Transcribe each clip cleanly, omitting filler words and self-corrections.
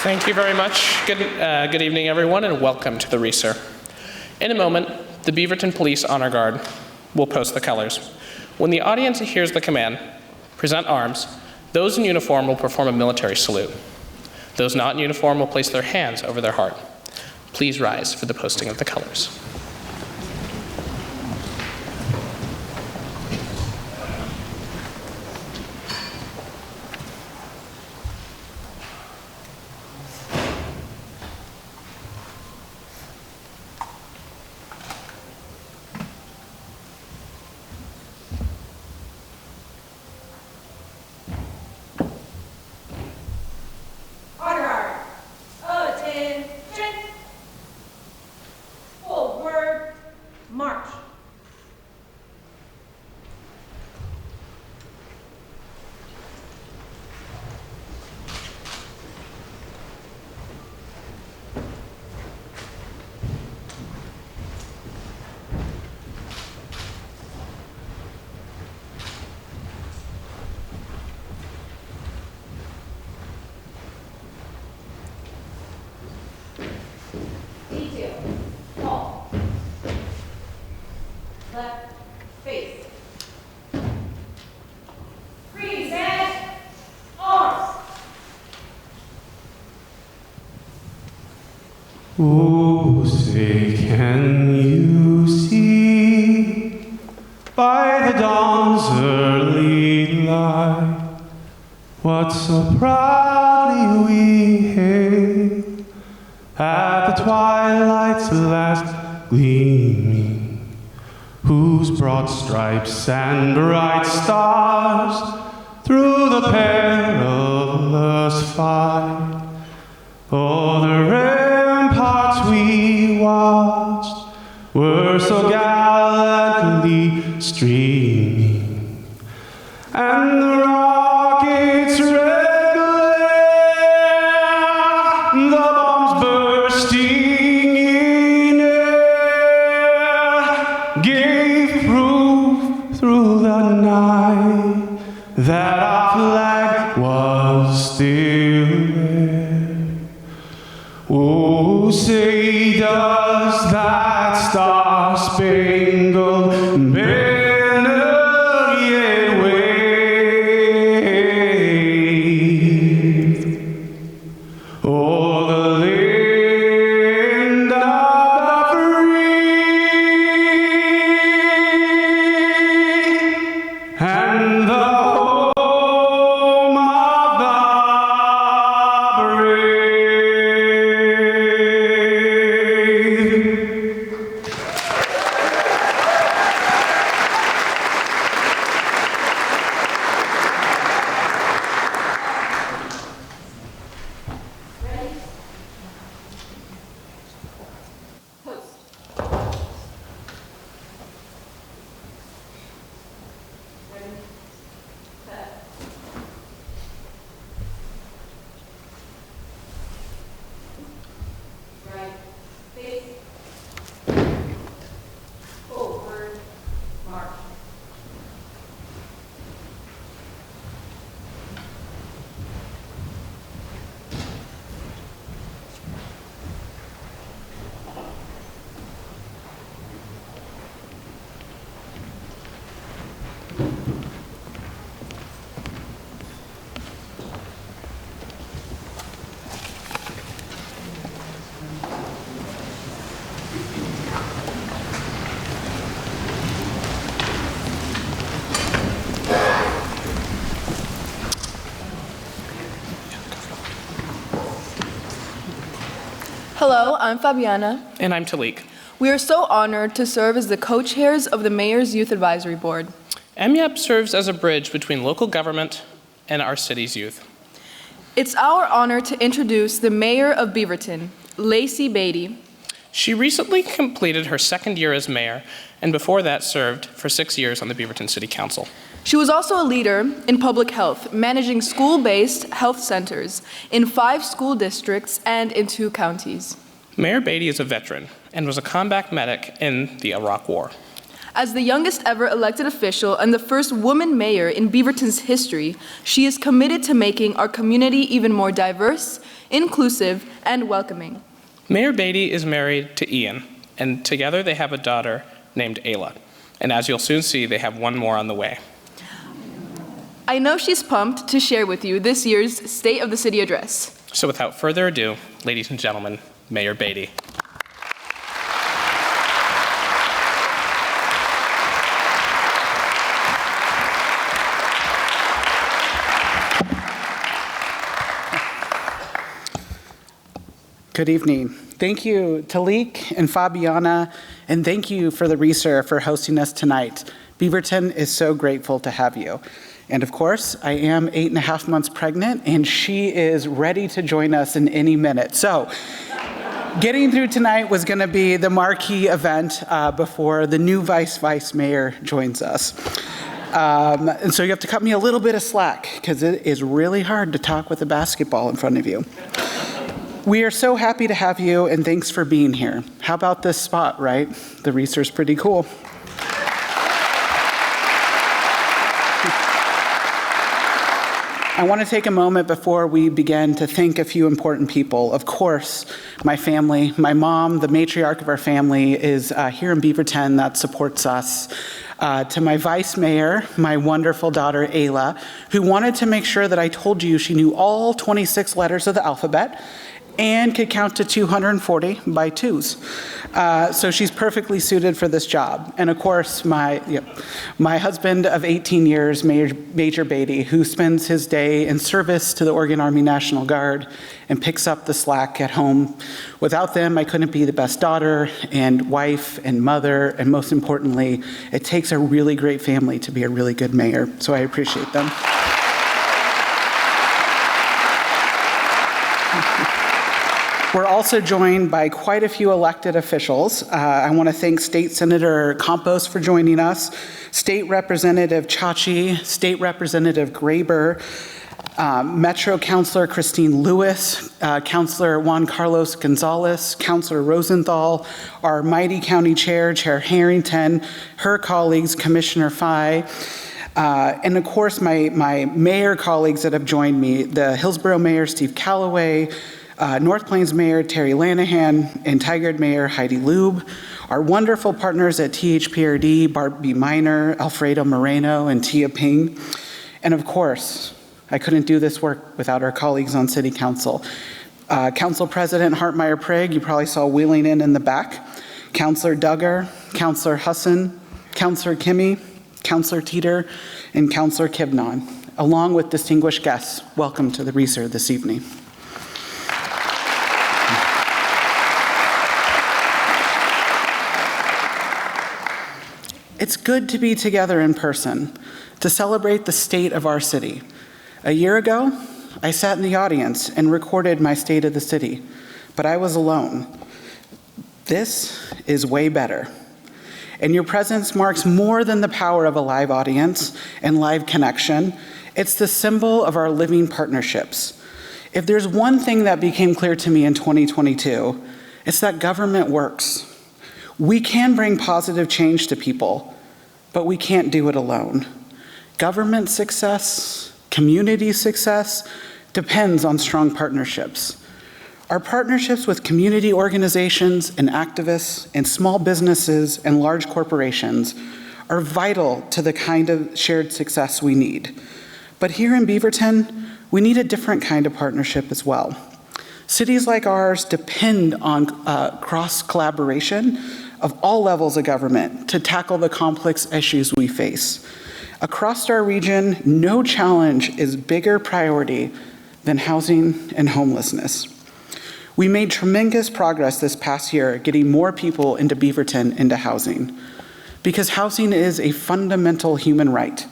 Thank you very much. Good evening, everyone, and welcome to the Reeser. In a moment, the Beaverton Police Honor Guard will post the colors. When the audience hears the command, present arms, those in uniform will perform a military salute. Those not in uniform will place their hands over their heart. Please rise for the posting of the colors. Oh, say can you see by the dawn's early light what so proudly we hailed at the twilight's last gleaming, whose broad stripes and bright stars through the perilous fight, oh, the ramparts we watched were so gallantly streaming, and the rockets' red glare, the bombs bursting in air, gave proof through the night that our flag was still there. Oh, say does that star-spangled banner yet wave o'er the land of the free and the home of the brave? Hello, I'm Fabiana. And I'm Talik. We are so honored to serve as the co-chairs of the Mayor's Youth Advisory Board. MYAB serves as a bridge between local government and our city's youth. It's our honor to introduce the Mayor of Beaverton, Lacey Beaty. She recently completed her second year as mayor, and before that served for 6 years on the Beaverton City Council. She was also a leader in public health, managing school-based health centers in 5 school districts and in 2 counties. Mayor Beaty is a veteran and was a combat medic in the Iraq War. As the youngest ever elected official and the first woman mayor in Beaverton's history, she is committed to making our community even more diverse, inclusive, and welcoming. Mayor Beaty is married to Ian, and together they have a daughter named Ayla. And as you'll soon see, they have one more on the way. I know she's pumped to share with you this year's State of the City Address. So without further ado, ladies and gentlemen, Mayor Beaty. Good evening. Thank you, Talik and Fabiana, and thank you for the RESER for hosting us tonight. Beaverton is so grateful to have you. And of course, I am 8.5 months pregnant, and she is ready to join us in any minute. So, getting through tonight was going to be the marquee event before the new vice mayor joins us. And so you have to cut me a little bit of slack, because it is really hard to talk with a basketball in front of you. We are so happy to have you, and thanks for being here. How about this spot, right? The RESER's pretty cool. I want to take a moment before we begin to thank a few important people. Of course, my family. My mom, the matriarch of our family, is here in Beaverton that supports us. To my vice mayor, my wonderful daughter, Ayla, who wanted to make sure that I told you she knew all 26 letters of the alphabet and could count to 240 by twos. So she's perfectly suited for this job. And of course, my husband of 18 years, Major Beaty, who spends his day in service to the Oregon Army National Guard and picks up the slack at home. Without them, I couldn't be the best daughter and wife and mother, and most importantly, it takes a really great family to be a really good mayor, so I appreciate them. We're also joined by quite a few elected officials. I want to thank State Senator Campos for joining us, State Representative Chachi, State Representative Graber, Metro Councilor Christine Lewis, Councilor Juan Carlos Gonzalez, Councilor Rosenthal, our mighty county chair, Chair Harrington, her colleagues, Commissioner Fye, and of course my mayor colleagues that have joined me, the Hillsborough Mayor Steve Calloway, North Plains Mayor Terry Lanahan, and Tigard Mayor Heidi Lube, our wonderful partners at THPRD, Barbie Miner, Alfredo Moreno, and Tia Ping. And of course, I couldn't do this work without our colleagues on City Council. Council President Hartmeyer Prague, you probably saw wheeling in the back, Councilor Duggar, Councilor Husson, Councilor Kimmy, Councilor Teeter, and Councilor Kibnon, along with distinguished guests. Welcome to the RESER this evening. It's good to be together in person to celebrate the state of our city. A year ago, I sat in the audience and recorded my State of the City, but I was alone. This is way better. And your presence marks more than the power of a live audience and live connection. It's the symbol of our living partnerships. If there's one thing that became clear to me in 2022, it's that government works. We can bring positive change to people, but we can't do it alone. Government success, community success, depends on strong partnerships. Our partnerships with community organizations and activists and small businesses and large corporations are vital to the kind of shared success we need. But here in Beaverton, we need a different kind of partnership as well. Cities like ours depend on cross-collaboration of all levels of government to tackle the complex issues we face. Across our region, no challenge is bigger priority than housing and homelessness. We made tremendous progress this past year getting more people into Beaverton into housing, because housing is a fundamental human right.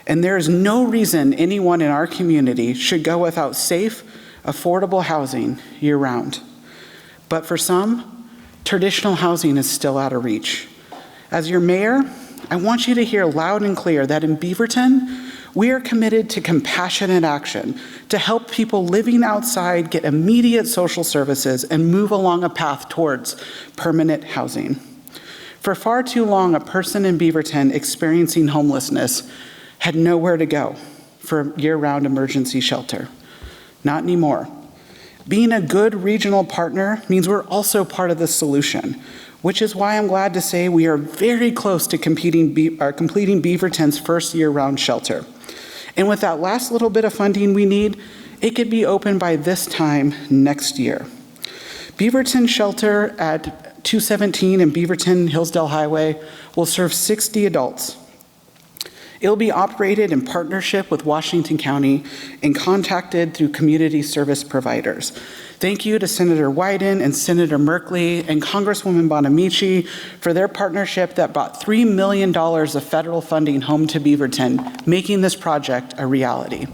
And there is no reason anyone in our community should go without safe, affordable housing year-round. But for some, traditional housing is still out of reach. As your mayor, I want you to hear loud and clear that in Beaverton, we are committed to compassionate action to help people living outside get immediate social services and move along a path towards permanent housing. For far too long, a person in Beaverton experiencing homelessness had nowhere to go for a year-round emergency shelter. Not anymore. Being a good regional partner means we're also part of the solution, which is why I'm glad to say we are very close to completing Beaverton's first year-round shelter. And with that last little bit of funding we need, it could be open by this time next year. Beaverton Shelter at 217 and Beaverton Hillsdale Highway will serve 60 adults. It'll be operated in partnership with Washington County and contacted through community service providers. Thank you to Senator Wyden and Senator Merkley and Congresswoman Bonamici for their partnership that brought $3 million of federal funding home to Beaverton, making this project a reality.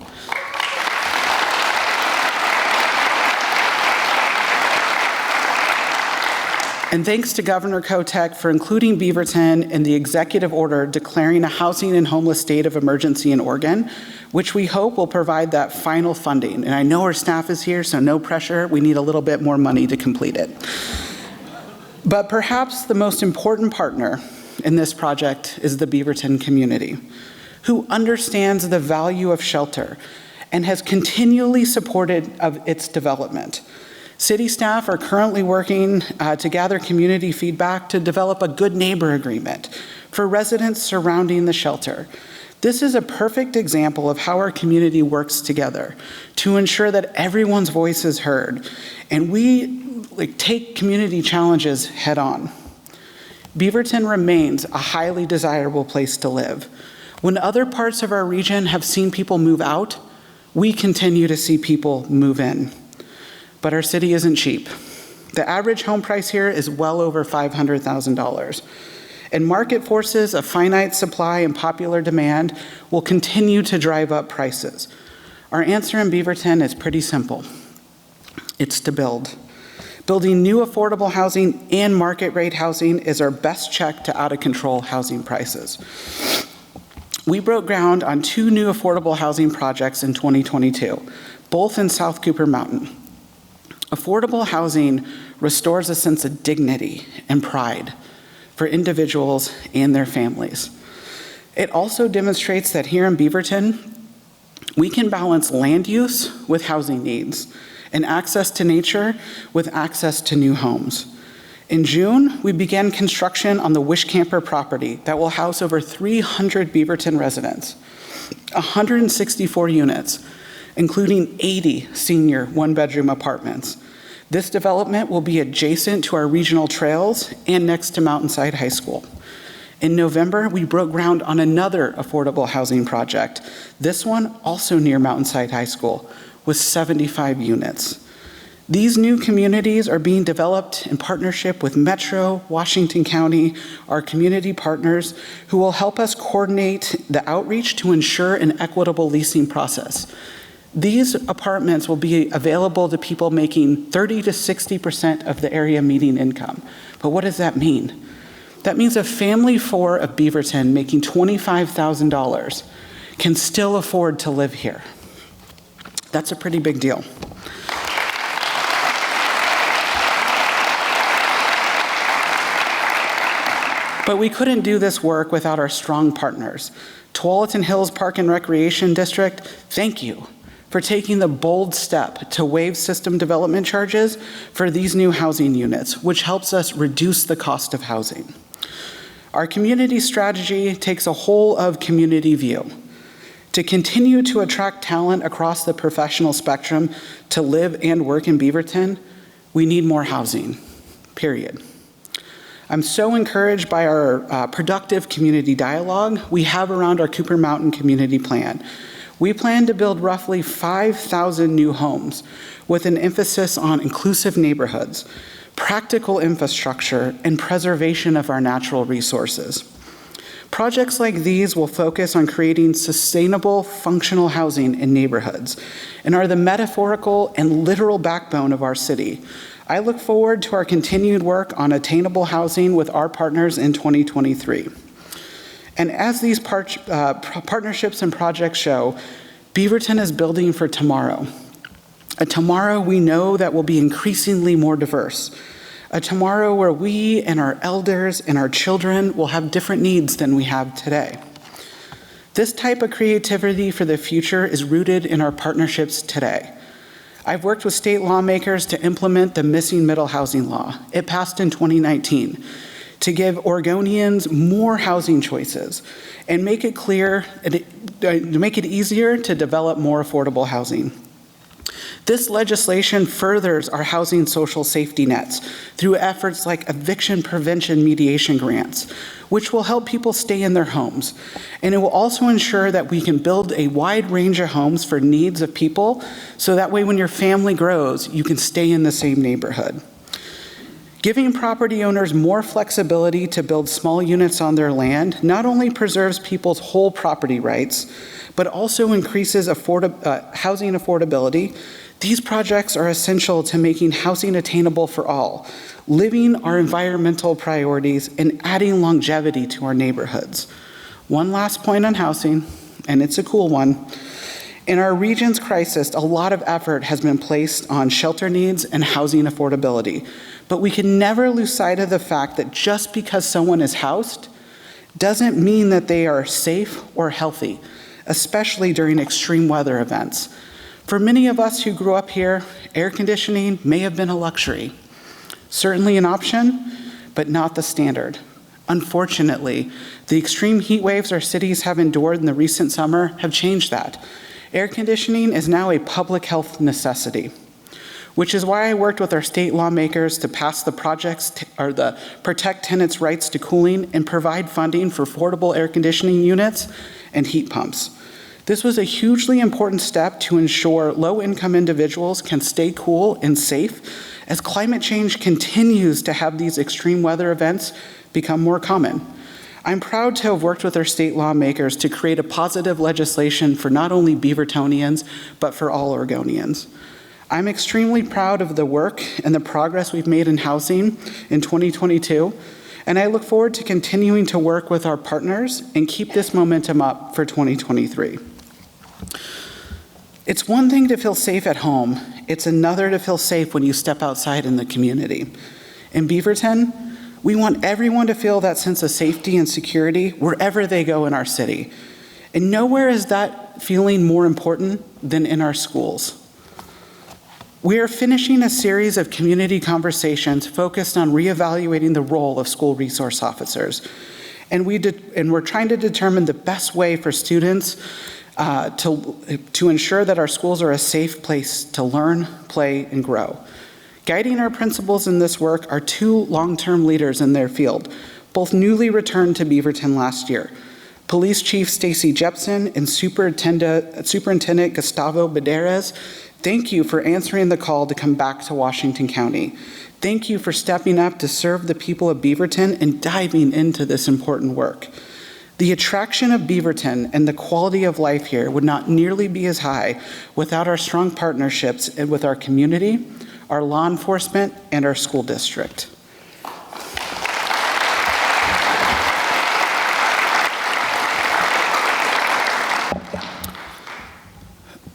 And thanks to Governor Kotek for including Beaverton in the executive order declaring a housing and homeless state of emergency in Oregon, which we hope will provide that final funding. And I know our staff is here, so no pressure. We need a little bit more money to complete it. But perhaps the most important partner in this project is the Beaverton community, who understands the value of shelter and has continually supported of its development. City staff are currently working to gather community feedback to develop a good neighbor agreement for residents surrounding the shelter. This is a perfect example of how our community works together to ensure that everyone's voice is heard and we take community challenges head on. Beaverton remains a highly desirable place to live. When other parts of our region have seen people move out, we continue to see people move in. But our city isn't cheap. The average home price here is well over $500,000. And market forces of finite supply and popular demand will continue to drive up prices. Our answer in Beaverton is pretty simple. It's to build. Building new affordable housing and market rate housing is our best check to out-of-control housing prices. We broke ground on 2 new affordable housing projects in 2022, both in South Cooper Mountain. Affordable housing restores a sense of dignity and pride for individuals and their families. It also demonstrates that here in Beaverton, we can balance land use with housing needs and access to nature with access to new homes. In June, we began construction on the Wishcamper property that will house over 300 Beaverton residents, 164 units, including 80 senior one-bedroom apartments. This development will be adjacent to our regional trails and next to Mountainside High School. In November, we broke ground on another affordable housing project, this one also near Mountainside High School, with 75 units. These new communities are being developed in partnership with Metro, Washington County, our community partners, who will help us coordinate the outreach to ensure an equitable leasing process. These apartments will be available to people making 30 to 60% of the area median income. But what does that mean? That means a family 4 of Beaverton making $25,000 can still afford to live here. That's a pretty big deal. But we couldn't do this work without our strong partners. Tualatin Hills Park and Recreation District, thank you for taking the bold step to waive system development charges for these new housing units, which helps us reduce the cost of housing. Our community strategy takes a whole of community view. To continue to attract talent across the professional spectrum to live and work in Beaverton, we need more housing, period. I'm so encouraged by our productive community dialogue we have around our Cooper Mountain Community Plan. We plan to build roughly 5,000 new homes with an emphasis on inclusive neighborhoods, practical infrastructure, and preservation of our natural resources. Projects like these will focus on creating sustainable, functional housing in neighborhoods and are the metaphorical and literal backbone of our city. I look forward to our continued work on attainable housing with our partners in 2023. And as these partnerships and projects show, Beaverton is building for tomorrow. A tomorrow we know that will be increasingly more diverse. a tomorrow where we and our elders and our children will have different needs than we have today. This type of creativity for the future is rooted in our partnerships today. I've worked with state lawmakers to implement the missing middle housing law. It passed in 2019 to give Oregonians more housing choices and make it clear, to make it easier to develop more affordable housing. This legislation furthers our housing social safety nets through efforts like eviction prevention mediation grants, which will help people stay in their homes. And it will also ensure that we can build a wide range of homes for needs of people, so that way when your family grows, you can stay in the same neighborhood. Giving property owners more flexibility to build small units on their land not only preserves people's whole property rights, but also increases housing affordability. These projects are essential to making housing attainable for all, living our environmental priorities, and adding longevity to our neighborhoods. One last point on housing, and it's a cool one. In our region's crisis, a lot of effort has been placed on shelter needs and housing affordability, but we can never lose sight of the fact that just because someone is housed doesn't mean that they are safe or healthy, especially during extreme weather events. For many of us who grew up here, air conditioning may have been a luxury. Certainly an option, but not the standard. Unfortunately, the extreme heat waves our cities have endured in the recent summer have changed that. Air conditioning is now a public health necessity, which is why I worked with our state lawmakers to pass the Protect Tenants' Rights to Cooling and provide funding for affordable air conditioning units and heat pumps. This was a hugely important step to ensure low-income individuals can stay cool and safe as climate change continues to have these extreme weather events become more common. I'm proud to have worked with our state lawmakers to create a positive legislation for not only Beavertonians, but for all Oregonians. I'm extremely proud of the work and the progress we've made in housing in 2022, and I look forward to continuing to work with our partners and keep this momentum up for 2023. It's one thing to feel safe at home. It's another to feel safe when you step outside in the community. In Beaverton, we want everyone to feel that sense of safety and security wherever they go in our city. And nowhere is that feeling more important than in our schools. We are finishing a series of community conversations focused on reevaluating the role of school resource officers. And we're trying to determine the best way for students to ensure that our schools are a safe place to learn, play, and grow. Guiding our principals in this work are two long-term leaders in their field, both newly returned to Beaverton last year. Police Chief Stacy Jepson and Superintendent Gustavo Baderas, thank you for answering the call to come back to Washington County. Thank you for stepping up to serve the people of Beaverton and diving into this important work. The attraction of Beaverton and the quality of life here would not nearly be as high without our strong partnerships with our community, our law enforcement, and our school district.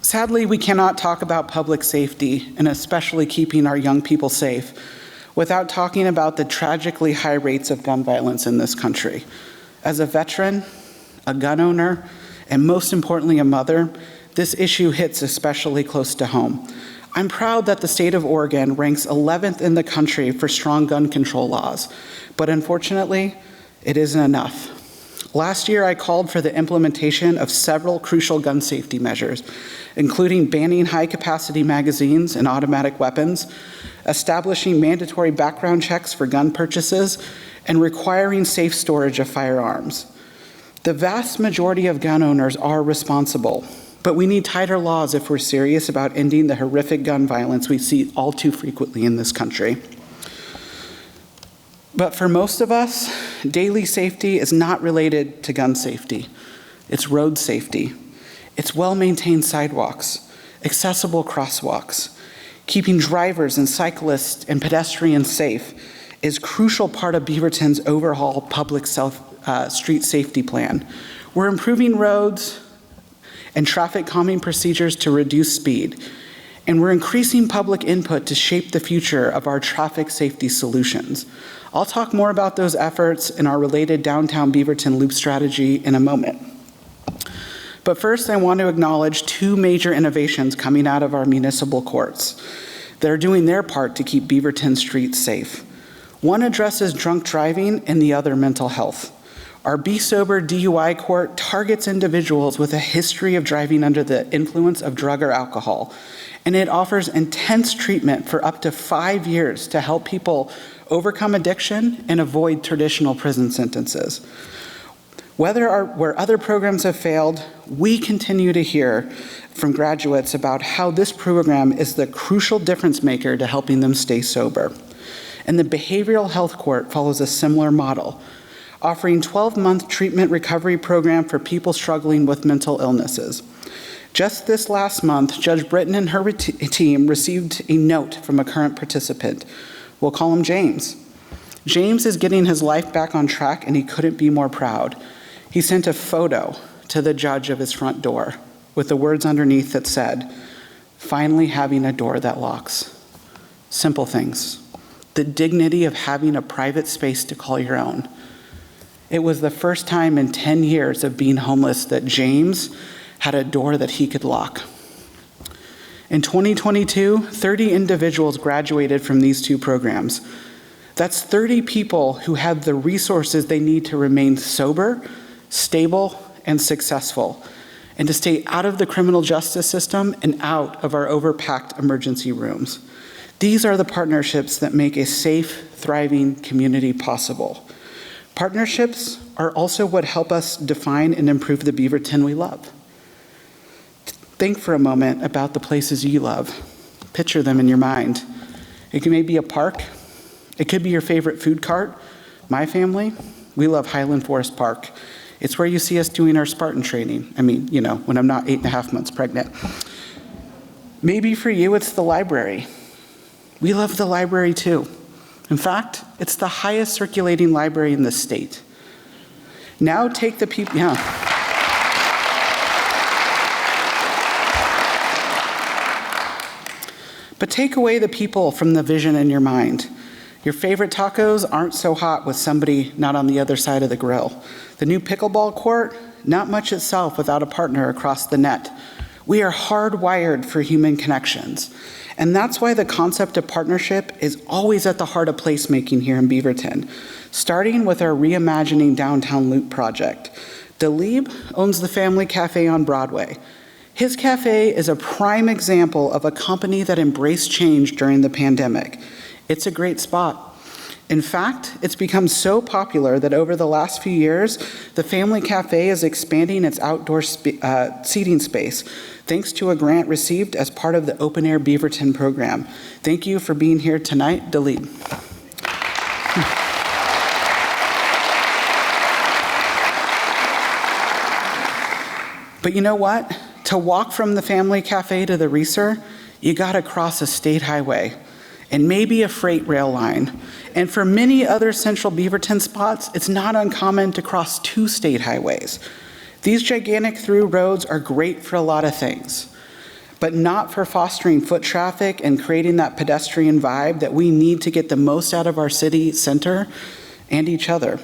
Sadly, we cannot talk about public safety, and especially keeping our young people safe, without talking about the tragically high rates of gun violence in this country. As a veteran, a gun owner, and most importantly, a mother, this issue hits especially close to home. I'm proud that the state of Oregon ranks 11th in the country for strong gun control laws, but unfortunately, it isn't enough. Last year, I called for the implementation of several crucial gun safety measures, including banning high-capacity magazines and automatic weapons, establishing mandatory background checks for gun purchases, and requiring safe storage of firearms. The vast majority of gun owners are responsible, but we need tighter laws if we're serious about ending the horrific gun violence we see all too frequently in this country. But for most of us, daily safety is not related to gun safety. It's road safety. It's well-maintained sidewalks, accessible crosswalks. Keeping drivers and cyclists and pedestrians safe is a crucial part of Beaverton's overall public street safety plan. We're improving roads and traffic calming procedures to reduce speed. And we're increasing public input to shape the future of our traffic safety solutions. I'll talk more about those efforts and our related downtown Beaverton loop strategy in a moment. But first, I want to acknowledge two major innovations coming out of our municipal courts. They're doing their part to keep Beaverton streets safe. One addresses drunk driving and the other mental health. Our Be Sober DUI court targets individuals with a history of driving under the influence of drug or alcohol, and it offers intense treatment for up to 5 years to help people overcome addiction and avoid traditional prison sentences. Where other programs have failed, we continue to hear from graduates about how this program is the crucial difference maker to helping them stay sober. And the Behavioral Health Court follows a similar model, offering 12-month treatment recovery program for people struggling with mental illnesses. Just this last month, Judge Britton and her team received a note from a current participant. We'll call him James. James is getting his life back on track, and he couldn't be more proud. He sent a photo to the judge of his front door with the words underneath that said, "Finally having a door that locks." Simple things. The dignity of having a private space to call your own. It was the first time in 10 years of being homeless that James had a door that he could lock. In 2022, 30 individuals graduated from these two programs. That's 30 people who have the resources they need to remain sober, stable, and successful, and to stay out of the criminal justice system and out of our overpacked emergency rooms. These are the partnerships that make a safe, thriving community possible. Partnerships are also what help us define and improve the Beaverton we love. Think for a moment about the places you love. Picture them in your mind. It may be a park. It could be your favorite food cart. My family, we love Highland Forest Park. It's where you see us doing our Spartan training. I mean, when I'm not 8.5 months pregnant. Maybe for you, it's the library. We love the library too. In fact, it's the highest circulating library in the state. Now take the people, But take away the people from the vision in your mind. Your favorite tacos aren't so hot with somebody not on the other side of the grill. The new pickleball court, not much itself without a partner across the net. We are hardwired for human connections. And that's why the concept of partnership is always at the heart of placemaking here in Beaverton, starting with our Reimagining Downtown Loop project. Dalib owns the Family Cafe on Broadway. His cafe is a prime example of a company that embraced change during the pandemic. It's a great spot. In fact, it's become so popular that over the last few years, the Family Cafe is expanding its outdoor seating space, thanks to a grant received as part of the Open Air Beaverton program. Thank you for being here tonight, Dalib. But you know what? To walk from the Family Cafe to the Reeser, you gotta cross a state highway and maybe a freight rail line. And for many other central Beaverton spots, it's not uncommon to cross 2 state highways. These gigantic through roads are great for a lot of things, but not for fostering foot traffic and creating that pedestrian vibe that we need to get the most out of our city center and each other.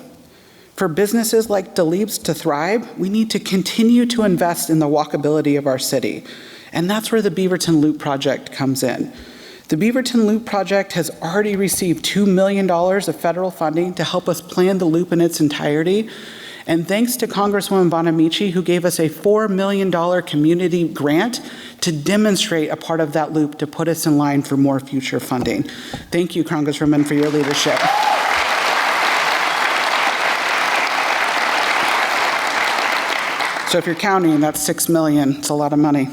For businesses like Dalib's to thrive, we need to continue to invest in the walkability of our city. And that's where the Beaverton Loop project comes in. The Beaverton Loop project has already received $2 million of federal funding to help us plan the loop in its entirety. And thanks to Congresswoman Bonamici, who gave us a $4 million community grant to demonstrate a part of that loop to put us in line for more future funding. Thank you, Congresswoman, for your leadership. So if you're counting, that's $6 million. It's a lot of money.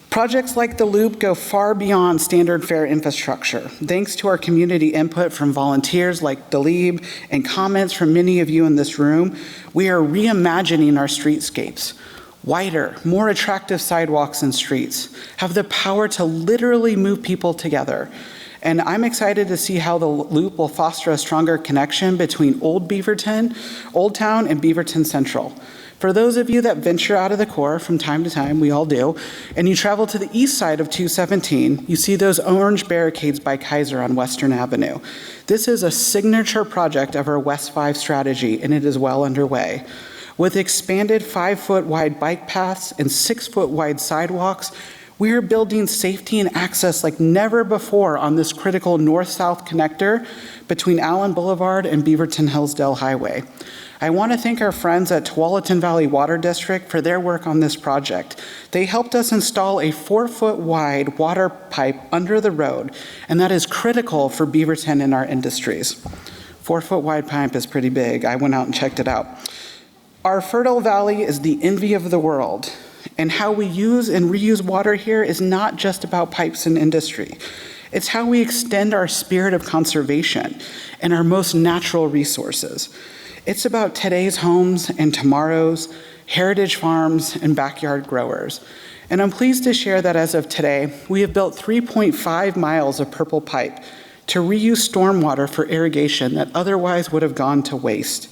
Projects like the Loop go far beyond standard fare infrastructure. Thanks to our community input from volunteers like Dalib and comments from many of you in this room, we are reimagining our streetscapes. Wider, more attractive sidewalks and streets have the power to literally move people together. And I'm excited to see how the Loop will foster a stronger connection between Old Town and Beaverton Central. For those of you that venture out of the core from time to time, we all do, and you travel to the east side of 217, you see those orange barricades by Kaiser on Western Avenue. This is a signature project of our West 5 strategy, and it is well underway. With expanded 5-foot wide bike paths and 6-foot wide sidewalks, we are building safety and access like never before on this critical north-south connector between Allen Boulevard and Beaverton-Hillsdale Highway. I want to thank our friends at Tualatin Valley Water District for their work on this project. They helped us install a 4-foot wide water pipe under the road, and that is critical for Beaverton and our industries. 4-foot wide pipe is pretty big. I went out and checked it out. Our fertile valley is the envy of the world, and how we use and reuse water here is not just about pipes and industry. It's how we extend our spirit of conservation and our most natural resources. It's about today's homes and tomorrow's, heritage farms and backyard growers. And I'm pleased to share that as of today, we have built 3.5 miles of purple pipe to reuse stormwater for irrigation that otherwise would have gone to waste.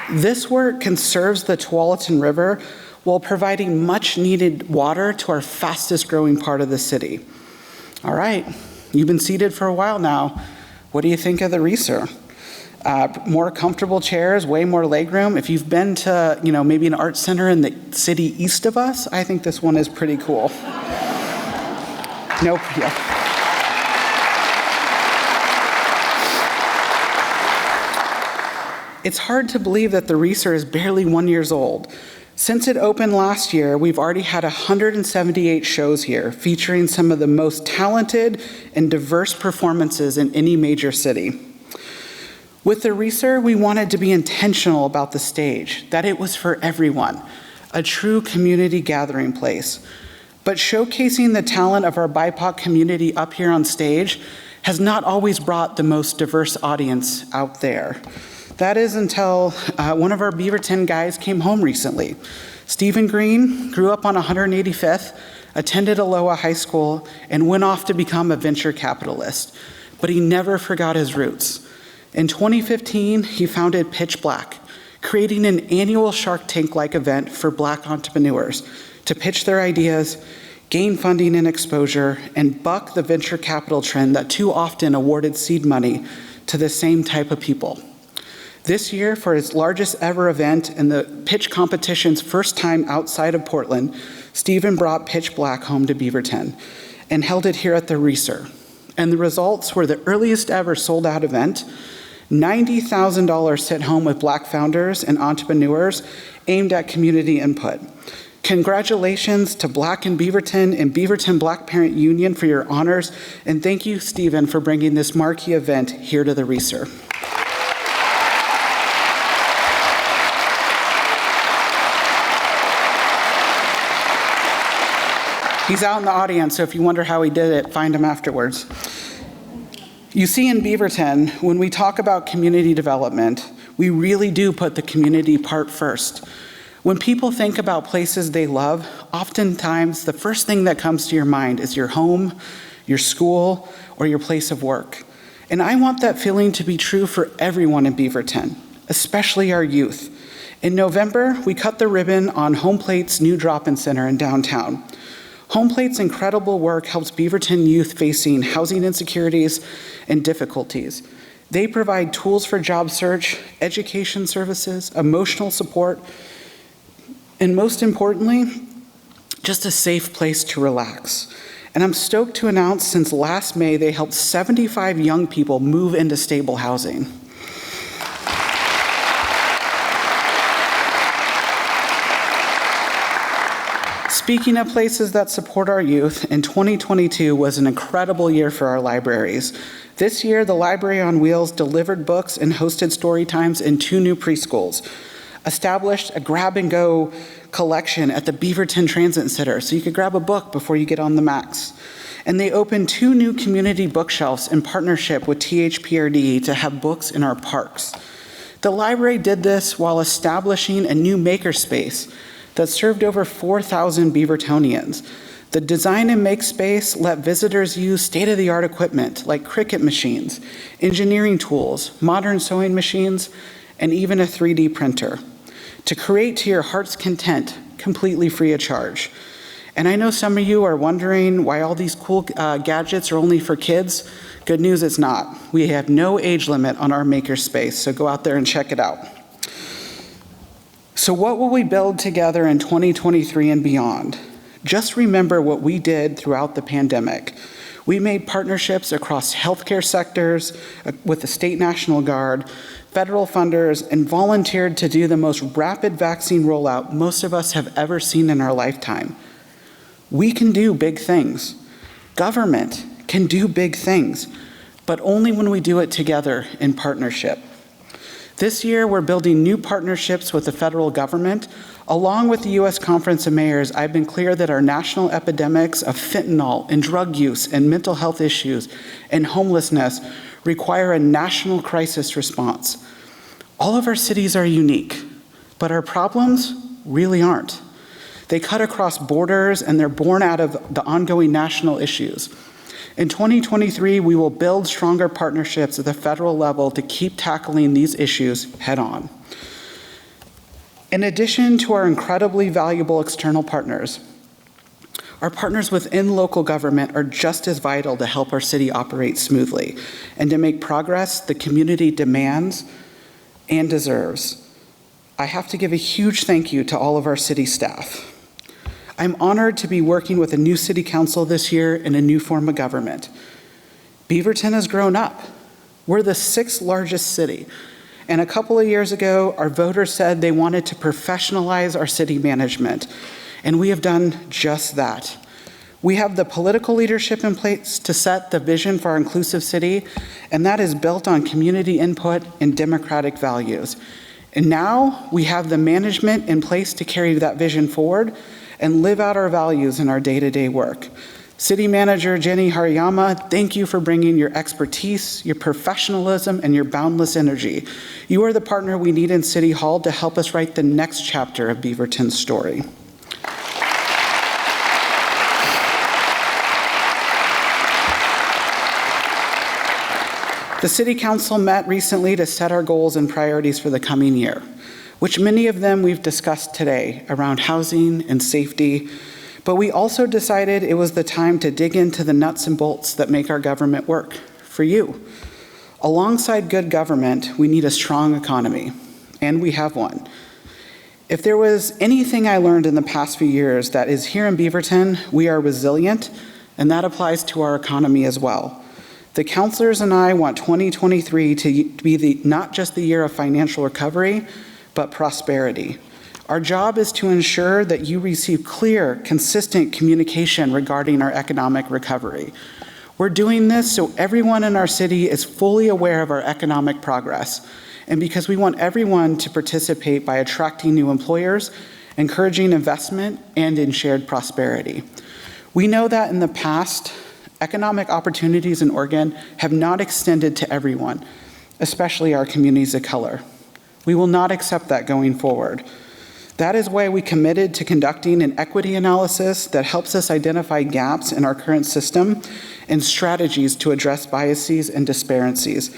This work conserves the Tualatin River while providing much needed water to our fastest growing part of the city. All right, you've been seated for a while now. What do you think of the Reeser? More comfortable chairs, way more legroom. If you've been to, maybe an art center in the city east of us, I think this one is pretty cool. Nope, yeah. It's hard to believe that the Reeser is barely 1 year old. Since it opened last year, we've already had 178 shows here, featuring some of the most talented and diverse performances in any major city. With the Reeser, we wanted to be intentional about the stage, that it was for everyone, a true community gathering place. But showcasing the talent of our BIPOC community up here on stage has not always brought the most diverse audience out there. That is until one of our Beaverton guys came home recently. Stephen Green grew up on 185th, attended Aloha High School, and went off to become a venture capitalist. But he never forgot his roots. In 2015, he founded Pitch Black, creating an annual Shark Tank-like event for Black entrepreneurs to pitch their ideas, gain funding and exposure, and buck the venture capital trend that too often awarded seed money to the same type of people. This year, for its largest ever event and the pitch competition's first time outside of Portland, Stephen brought Pitch Black home to Beaverton and held it here at the Reeser. And the results were the earliest ever sold out event, $90,000 sent home with Black founders and entrepreneurs aimed at community input. Congratulations to Black in Beaverton and Beaverton Black Parent Union for your honors, and thank you, Stephen, for bringing this marquee event here to the Reeser. He's out in the audience, so if you wonder how he did it, find him afterwards. You see, in Beaverton, when we talk about community development, we really do put the community part first. When people think about places they love, oftentimes the first thing that comes to your mind is your home, your school, or your place of work. And I want that feeling to be true for everyone in Beaverton, especially our youth. In November, we cut the ribbon on Home Plate's new drop-in center in downtown. Home Plate's incredible work helps Beaverton youth facing housing insecurities and difficulties. They provide tools for job search, education services, emotional support, and most importantly, just a safe place to relax. And I'm stoked to announce since last May, they helped 75 young people move into stable housing. Speaking of places that support our youth, in 2022 was an incredible year for our libraries. This year, the Library on Wheels delivered books and hosted story times in 2 new preschools, established a grab-and-go collection at the Beaverton Transit Center so you could grab a book before you get on the Max. And they opened 2 new community bookshelves in partnership with THPRD to have books in our parks. The library did this while establishing a new makerspace that served over 4,000 Beavertonians. The design and make space let visitors use state-of-the-art equipment like Cricut machines, engineering tools, modern sewing machines, and even a 3D printer to create to your heart's content, completely free of charge. And I know some of you are wondering why all these cool gadgets are only for kids. Good news, it's not. We have no age limit on our makerspace, so go out there and check it out. So what will we build together in 2023 and beyond? Just remember what we did throughout the pandemic. We made partnerships across healthcare sectors with the State National Guard, federal funders, and volunteered to do the most rapid vaccine rollout most of us have ever seen in our lifetime. We can do big things. Government can do big things, but only when we do it together in partnership. This year, we're building new partnerships with the federal government. Along with the U.S. Conference of Mayors, I've been clear that our national epidemics of fentanyl and drug use and mental health issues and homelessness require a national crisis response. All of our cities are unique, but our problems really aren't. They cut across borders and they're born out of the ongoing national issues. In 2023, we will build stronger partnerships at the federal level to keep tackling these issues head on. In addition to our incredibly valuable external partners, our partners within local government are just as vital to help our city operate smoothly and to make progress the community demands and deserves. I have to give a huge thank you to all of our city staff. I'm honored to be working with a new city council this year in a new form of government. Beaverton has grown up. We're the 6th largest city. And a couple of years ago, our voters said they wanted to professionalize our city management. And we have done just that. We have the political leadership in place to set the vision for our inclusive city, and that is built on community input and democratic values. And now we have the management in place to carry that vision forward and live out our values in our day-to-day work. City Manager Jenny Hariyama, thank you for bringing your expertise, your professionalism, and your boundless energy. You are the partner we need in City Hall to help us write the next chapter of Beaverton's story. The City Council met recently to set our goals and priorities for the coming year, which many of them we've discussed today around housing and safety, but we also decided it was the time to dig into the nuts and bolts that make our government work for you. Alongside good government, we need a strong economy, and we have one. If there was anything I learned in the past few years, that is here in Beaverton, we are resilient, and that applies to our economy as well. The councilors and I want 2023 to be not just the year of financial recovery, but prosperity. Our job is to ensure that you receive clear, consistent communication regarding our economic recovery. We're doing this so everyone in our city is fully aware of our economic progress, and because we want everyone to participate by attracting new employers, encouraging investment, and in shared prosperity. We know that in the past, economic opportunities in Oregon have not extended to everyone, especially our communities of color. We will not accept that going forward. That is why we committed to conducting an equity analysis that helps us identify gaps in our current system and strategies to address biases and disparities.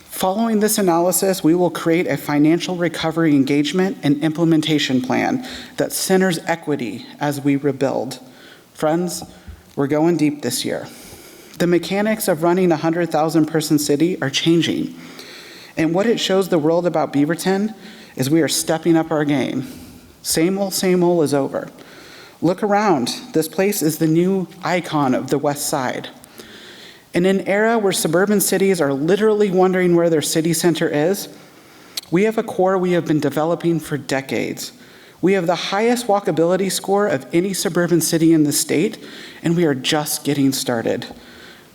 Following this analysis, we will create a financial recovery engagement and implementation plan that centers equity as we rebuild. Friends, we're going deep this year. The mechanics of running a 100,000-person city are changing. And what it shows the world about Beaverton is we are stepping up our game. Same old is over. Look around. This place is the new icon of the West Side. In an era where suburban cities are literally wondering where their city center is, we have a core we have been developing for decades. We have the highest walkability score of any suburban city in the state, and we are just getting started.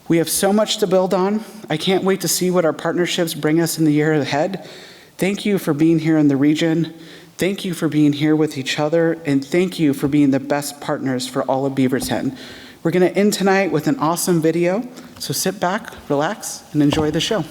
We have so much to build on. I can't wait to see what our partnerships bring us in the year ahead. Thank you for being here in the region. Thank you for being here with each other, and thank you for being the best partners for all of Beaverton. We're going to end tonight with an awesome video, so sit back, relax, and enjoy the show.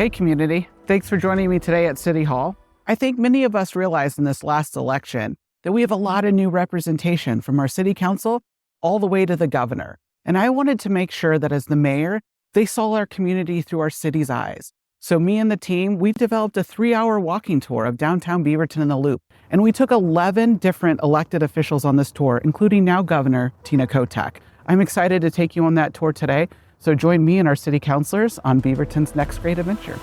Hey community, thanks for joining me today at City Hall. I think many of us realized in this last election that we have a lot of new representation from our city council all the way to the governor. And I wanted to make sure that as the mayor, they saw our community through our city's eyes. So me and the team, we've developed a 3-hour walking tour of downtown Beaverton in the Loop. And we took 11 different elected officials on this tour, including now Governor Tina Kotek. I'm excited to take you on that tour today. So join me and our city councilors on Beaverton's next great adventure.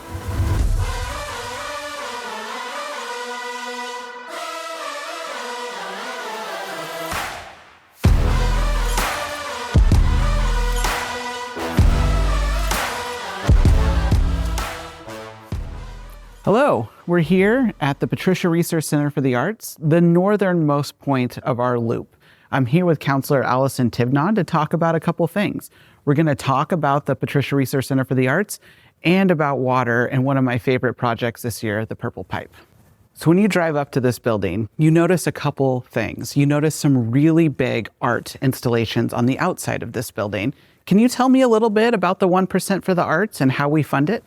Hello, we're here at the Patricia Research Center for the Arts, the northernmost point of our loop. I'm here with Councilor Allison Tivnon to talk about a couple things. We're going to talk about the Patricia Research Center for the Arts and about water and one of my favorite projects this year, the Purple Pipe. So when you drive up to this building, you notice a couple things. You notice some really big art installations on the outside of this building. Can you tell me a little bit about the 1% for the arts and how we fund it?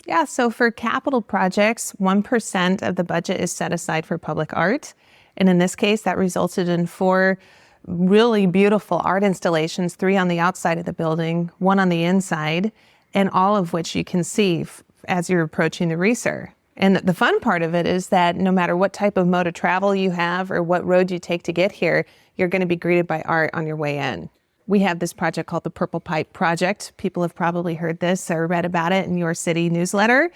Yeah, so for capital projects, 1% of the budget is set aside for public art. And in this case, that resulted in 4 really beautiful art installations, 3 on the outside of the building, 1 on the inside, and all of which you can see as you're approaching the Reeser. And the fun part of it is that no matter what type of mode of travel you have or what road you take to get here, you're going to be greeted by art on your way in. We have this project called the Purple Pipe Project. People have probably heard this or read about it in your city newsletter.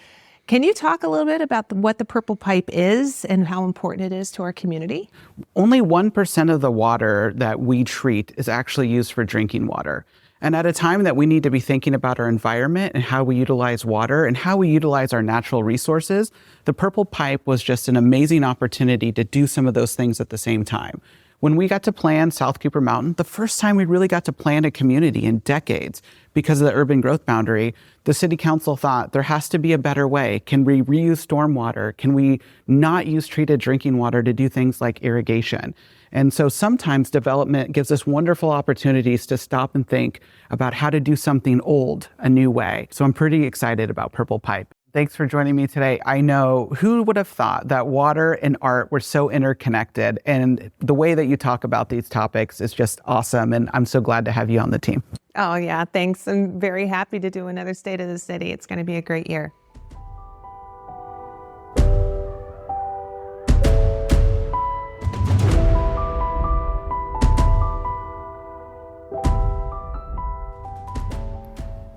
Can you talk a little bit about what the Purple Pipe is and how important it is to our community? Only 1% of the water that we treat is actually used for drinking water. And at a time that we need to be thinking about our environment and how we utilize water and how we utilize our natural resources, the Purple Pipe was just an amazing opportunity to do some of those things at the same time. When we got to plan South Cooper Mountain, the first time we really got to plan a community in decades because of the urban growth boundary, the city council thought there has to be a better way. Can we reuse stormwater? Can we not use treated drinking water to do things like irrigation? And so sometimes development gives us wonderful opportunities to stop and think about how to do something old a new way. So I'm pretty excited about Purple Pipe. Thanks for joining me today. I know, who would have thought that water and art were so interconnected, and the way that you talk about these topics is just awesome, and I'm so glad to have you on the team. Oh yeah, thanks. I'm very happy to do another State of the City. It's going to be a great year.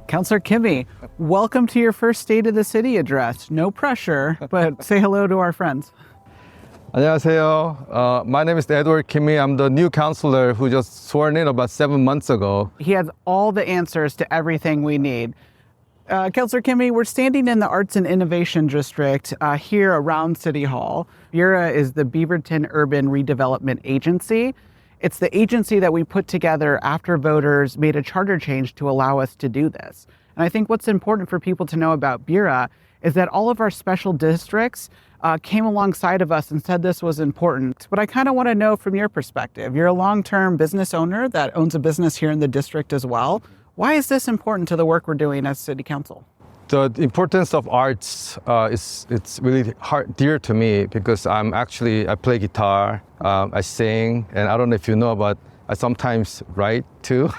Councilor Kimmy, welcome to your first State of the City address. No pressure, but say hello to our friends. 안녕하세요. My name is Edward Kimmy. I'm the new councilor who just sworn in about 7 months ago. He has all the answers to everything we need. Councilor Kimmy, we're standing in the Arts and Innovation District here around City Hall. BURA is the Beaverton Urban Redevelopment Agency. It's the agency that we put together after voters made a charter change to allow us to do this. And I think what's important for people to know about BURA is that all of our special districts came alongside of us and said this was important. But I kind of want to know from your perspective, you're a long-term business owner that owns a business here in the district as well. Why is this important to the work we're doing as City Council? The importance of arts it's really dear to me because I play guitar, I sing, and I don't know if you know, but I sometimes write too.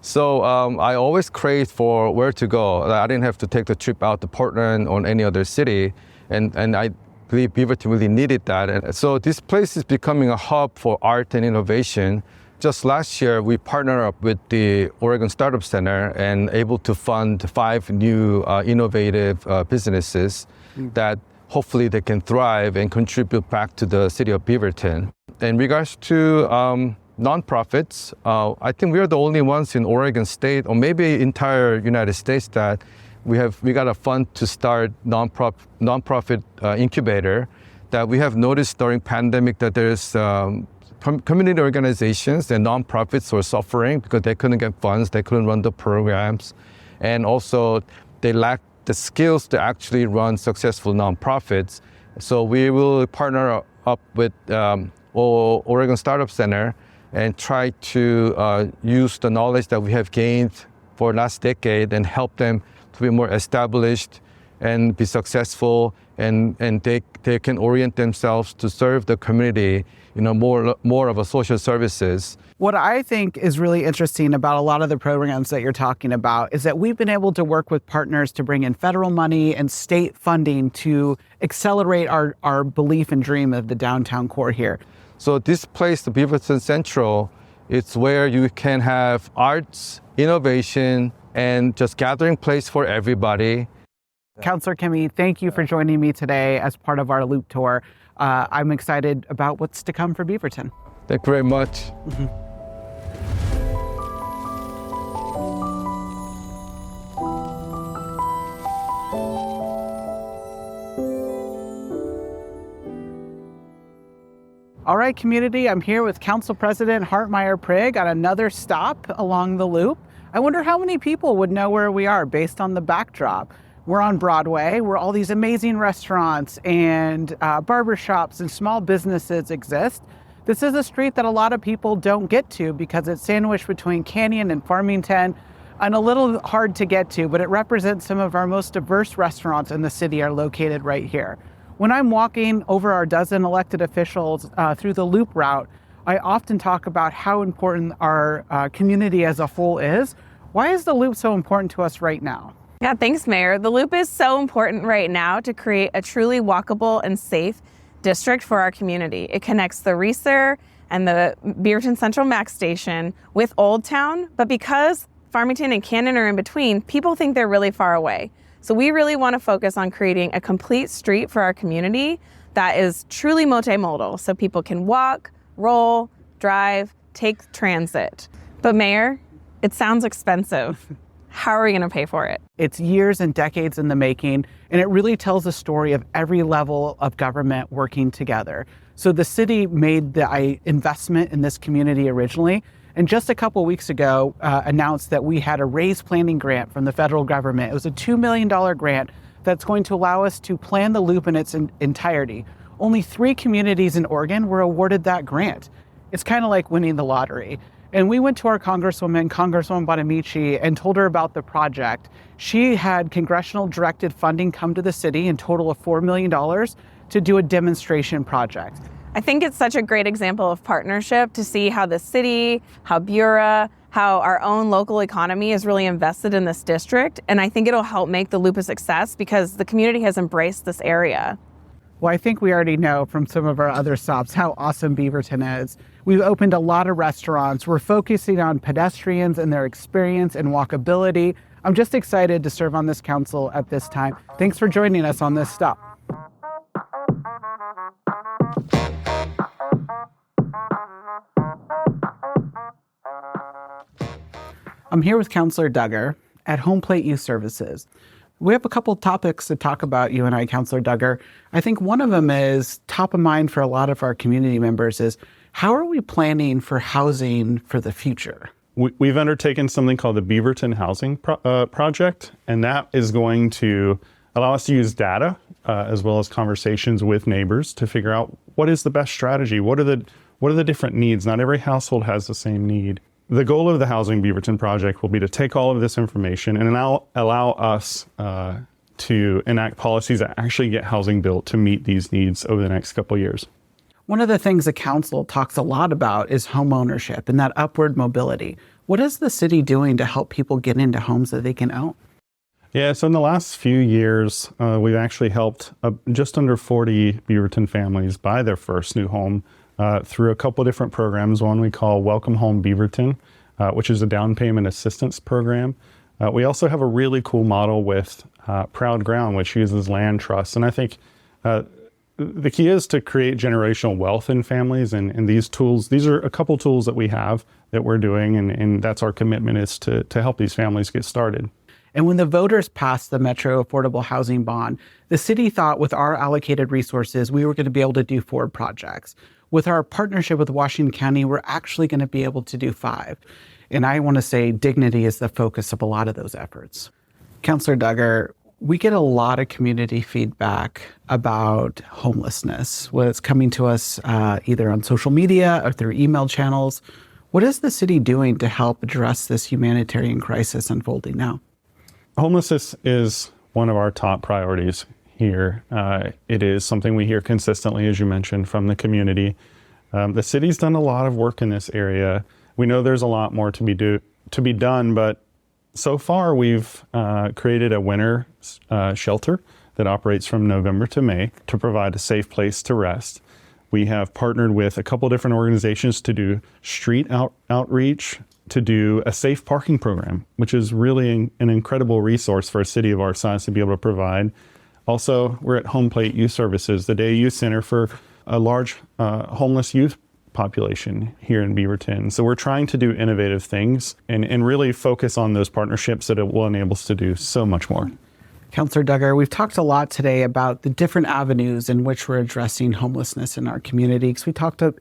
So I always crave for where to go. I didn't have to take the trip out to Portland or any other city, and I believe Beaverton really needed that. And so this place is becoming a hub for art and innovation. Just last year, we partnered up with the Oregon Startup Center and able to fund 5 new innovative businesses that hopefully they can thrive and contribute back to the city of Beaverton. In regards to nonprofits, I think we are the only ones in Oregon State, or maybe entire United States, that we got a fund to start nonprofit incubator. That we have noticed during pandemic that there's community organizations and nonprofits were suffering because they couldn't get funds, they couldn't run the programs, and also they lack the skills to actually run successful nonprofits. So we will partner up with Oregon Startup Center and try to use the knowledge that we have gained for last decade and help them to be more established and be successful, and they can orient themselves to serve the community, more of a social services. What I think is really interesting about a lot of the programs that you're talking about is that we've been able to work with partners to bring in federal money and state funding to accelerate our belief and dream of the downtown core here. So this place, the Beaverton Central, it's where you can have arts, innovation, and just gathering place for everybody. Councilor Kimmy, thank you for joining me today as part of our Loop Tour. I'm excited about what's to come for Beaverton. Thank you very much. All right, community, I'm here with Council President Hartmeyer Prigg on another stop along the Loop. I wonder how many people would know where we are based on the backdrop. We're on Broadway, where all these amazing restaurants and barbershops and small businesses exist. This is a street that a lot of people don't get to because it's sandwiched between Canyon and Farmington and a little hard to get to, but it represents some of our most diverse restaurants in the city are located right here. When I'm walking over our dozen elected officials through the Loop route, I often talk about how important our community as a whole is. Why is the Loop so important to us right now? Yeah, thanks, Mayor. The Loop is so important right now to create a truly walkable and safe district for our community. It connects the Reeser and the Beaverton Central Max Station with Old Town, but because Farmington and Canyon are in between, people think they're really far away. So we really want to focus on creating a complete street for our community that is truly multimodal, so people can walk, roll, drive, take transit. But Mayor, it sounds expensive. How are we going to pay for it? It's years and decades in the making, and it really tells a story of every level of government working together. So the city made the investment in this community originally, and just a couple weeks ago announced that we had a raise planning grant from the federal government. It was a $2 million grant that's going to allow us to plan the Loop in its entirety. Only 3 communities in Oregon were awarded that grant. It's kind of like winning the lottery. And we went to our Congresswoman Bonamici, and told her about the project. She had congressional directed funding come to the city, in total of $4 million, to do a demonstration project. I think it's such a great example of partnership to see how the city, how Bura, how our own local economy is really invested in this district. And I think it'll help make the Loop a success because the community has embraced this area. Well, I think we already know from some of our other stops how awesome Beaverton is. We've opened a lot of restaurants. We're focusing on pedestrians and their experience and walkability. I'm just excited to serve on this council at this time. Thanks for joining us on this stop. I'm here with Councilor Duggar at Home Plate Youth Services. We have a couple topics to talk about, you and I, Councilor Duggar. I think one of them is top of mind for a lot of our community members is, how are we planning for housing for the future? We've undertaken something called the Beaverton Housing Project, and that is going to allow us to use data as well as conversations with neighbors to figure out what is the best strategy, what are the different needs. Not every household has the same need. The goal of the Housing Beaverton Project will be to take all of this information and allow us to enact policies that actually get housing built to meet these needs over the next couple of years. One of the things the council talks a lot about is home ownership and that upward mobility. What is the city doing to help people get into homes that they can own? Yeah, so in the last few years, we've actually helped just under 40 Beaverton families buy their first new home through a couple different programs. One we call Welcome Home Beaverton, which is a down payment assistance program. We also have a really cool model with Proud Ground, which uses land trusts. And I think the key is to create generational wealth in families. And these tools, these are a couple tools that we have that we're doing. And that's our commitment, is to help these families get started. And when the voters passed the Metro Affordable Housing Bond, the city thought with our allocated resources, we were going to be able to do 4 projects. With our partnership with Washington County, we're actually going to be able to do 5. And I want to say dignity is the focus of a lot of those efforts. Councilor Duggar, we get a lot of community feedback about homelessness, what's coming to us either on social media or through email channels. What is the city doing to help address this humanitarian crisis unfolding now? Homelessness is one of our top priorities here. It is something we hear consistently, as you mentioned, from the community. The city's done a lot of work in this area. We know there's a lot more to be done, but so far we've created a winter shelter that operates from November to May to provide a safe place to rest. We have partnered with a couple different organizations to do street outreach, to do a safe parking program, which is really an incredible resource for a city of our size to be able to provide. Also, we're at Home Plate Youth Services, the day youth center for a large homeless youth population here in Beaverton. So we're trying to do innovative things and really focus on those partnerships that it will enable us to do so much more. Councillor Duggar, we've talked a lot today about the different avenues in which we're addressing homelessness in our community, because we talked a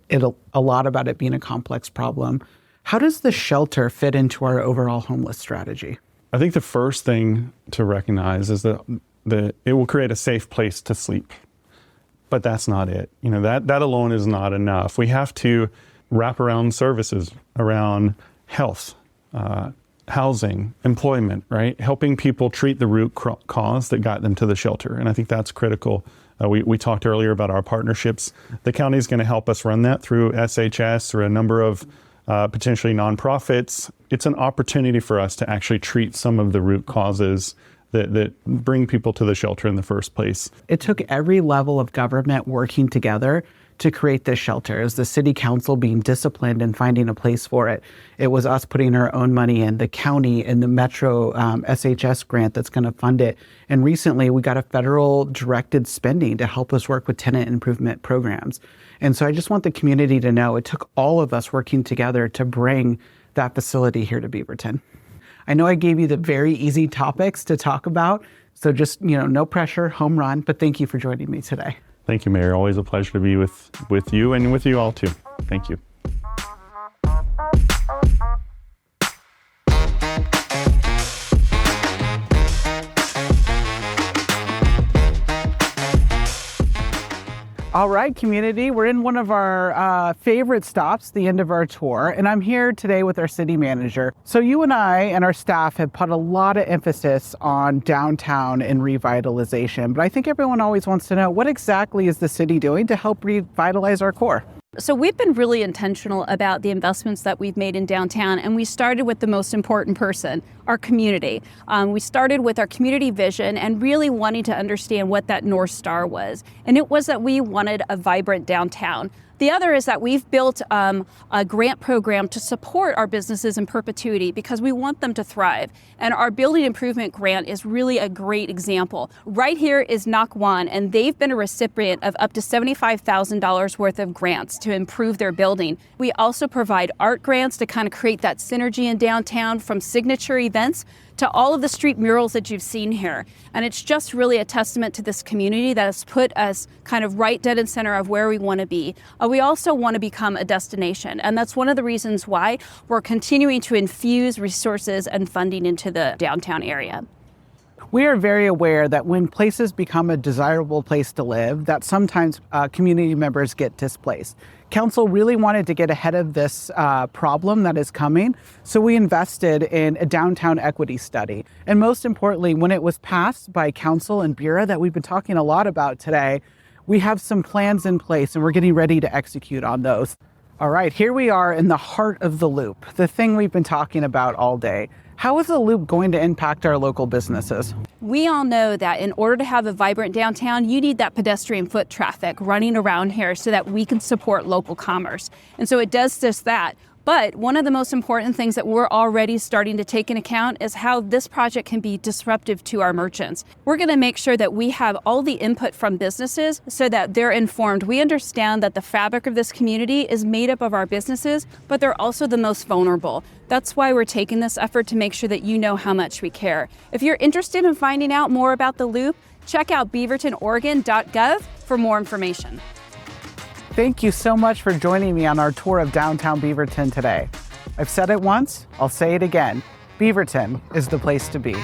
lot about it being a complex problem. How does the shelter fit into our overall homeless strategy? I think the first thing to recognize is that it will create a safe place to sleep. But that's not it. That alone is not enough. We have to wrap around services around health, housing, employment, right? Helping people treat the root cause that got them to the shelter. And I think that's critical. We talked earlier about our partnerships. The county is going to help us run that through SHS or a number of potentially nonprofits. It's an opportunity for us to actually treat some of the root causes that bring people to the shelter in the first place. It took every level of government working together to create this shelter. It was the city council being disciplined and finding a place for it. It was us putting our own money in, the county and the Metro SHS grant that's going to fund it. And recently we got a federal directed spending to help us work with tenant improvement programs. And so I just want the community to know it took all of us working together to bring that facility here to Beaverton. I know I gave you the very easy topics to talk about, so just, no pressure, home run, but thank you for joining me today. Thank you, Mayor. Always a pleasure to be with you and with you all too. Thank you. All right, community, we're in one of our favorite stops, the end of our tour, and I'm here today with our city manager. So you and I and our staff have put a lot of emphasis on downtown and revitalization, but I think everyone always wants to know, what exactly is the city doing to help revitalize our core? So we've been really intentional about the investments that we've made in downtown, and we started with the most important person, our community. We started with our community vision and really wanting to understand what that North Star was. And it was that we wanted a vibrant downtown. The other is that we've built a grant program to support our businesses in perpetuity because we want them to thrive. And our building improvement grant is really a great example. Right here is Knock One, and they've been a recipient of up to $75,000 worth of grants to improve their building. We also provide art grants to kind of create that synergy in downtown, from signature events to all of the street murals that you've seen here. And it's just really a testament to this community that has put us kind of right dead in center of where we want to be. We also want to become a destination, and that's one of the reasons why we're continuing to infuse resources and funding into the downtown area. We are very aware that when places become a desirable place to live, that sometimes community members get displaced. Council really wanted to get ahead of this problem that is coming, so we invested in a downtown equity study. And most importantly, when it was passed by Council and Bureau that we've been talking a lot about today, we have some plans in place and we're getting ready to execute on those. All right, here we are in the heart of the loop, the thing we've been talking about all day. How is the loop going to impact our local businesses? We all know that in order to have a vibrant downtown, you need that pedestrian foot traffic running around here so that we can support local commerce. And so it does just that. But one of the most important things that we're already starting to take into account is how this project can be disruptive to our merchants. We're going to make sure that we have all the input from businesses so that they're informed. We understand that the fabric of this community is made up of our businesses, but they're also the most vulnerable. That's why we're taking this effort to make sure that you know how much we care. If you're interested in finding out more about the Loop, check out beavertonoregon.gov for more information. Thank you so much for joining me on our tour of downtown Beaverton today. I've said it once, I'll say it again. Beaverton is the place to be.